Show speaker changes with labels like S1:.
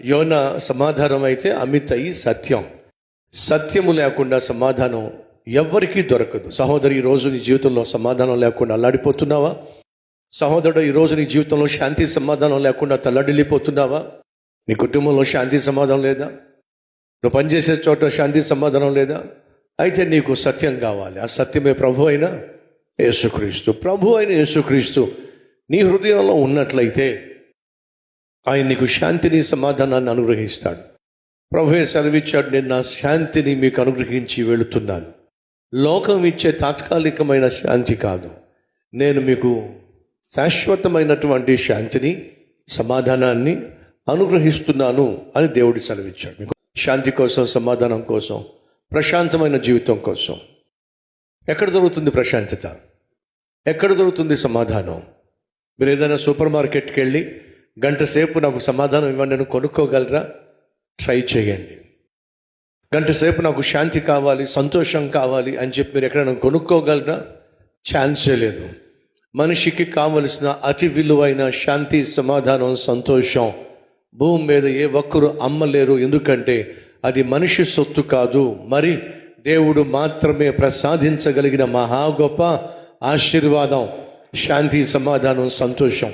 S1: యోన సమాధానం అయితే అమితయి సత్యం. సత్యము లేకుండా సమాధానం ఎవ్వరికీ దొరకదు. సహోదరి, ఈరోజు నీ జీవితంలో సమాధానం లేకుండా అల్లాడిపోతున్నావా? సహోదరుడు, ఈరోజు నీ జీవితంలో శాంతి సమాధానం లేకుండా తల్లడిల్లిపోతున్నావా? నీ కుటుంబంలో శాంతి సమాధానం లేదా? నువ్వు పనిచేసే చోట శాంతి సమాధానం లేదా? అయితే నీకు సత్యం కావాలి. ఆ సత్యమే ప్రభు అయిన యేసుక్రీస్తు. ప్రభు అయిన యేసుక్రీస్తు నీ హృదయంలో ఉన్నట్లయితే ఆయన నీకు శాంతిని, సమాధానాన్ని అనుగ్రహిస్తాడు. ప్రభువే సెలవిచ్చాడు, నేను నా శాంతిని మీకు అనుగ్రహించి వెళుతున్నాను. లోకం ఇచ్చే తాత్కాలికమైన శాంతి కాదు, నేను మీకు శాశ్వతమైనటువంటి శాంతిని, సమాధానాన్ని అనుగ్రహిస్తున్నాను అని దేవుడు సెలవిచ్చాడు. మీకు శాంతి కోసం, సమాధానం కోసం, ప్రశాంతమైన జీవితం కోసం ఎక్కడ దొరుకుతుంది ప్రశాంతత? ఎక్కడ దొరుకుతుంది సమాధానం? మీరు ఏదైనా సూపర్ మార్కెట్కి వెళ్ళి గంట సేపు నాకు సమాధానం ఇవ్వండి నేను కొనుక్కోగలరా? ట్రై చేయండి. గంట సేపు నాకు శాంతి కావాలి, సంతోషం కావాలి అని చెప్పి మీరు ఎక్కడైనా కొనుక్కోగలరా? ఛాన్సే లేదు. మనిషికి కావలసిన అతి విలువైన శాంతి, సమాధానం, సంతోషం భూమి మీద ఏ ఒక్కరు అమ్మలేరు. ఎందుకంటే అది మనిషి సొత్తు కాదు, మరి దేవుడు మాత్రమే ప్రసాదించగలిగిన మహా గొప్ప ఆశీర్వాదం శాంతి, సమాధానం, సంతోషం.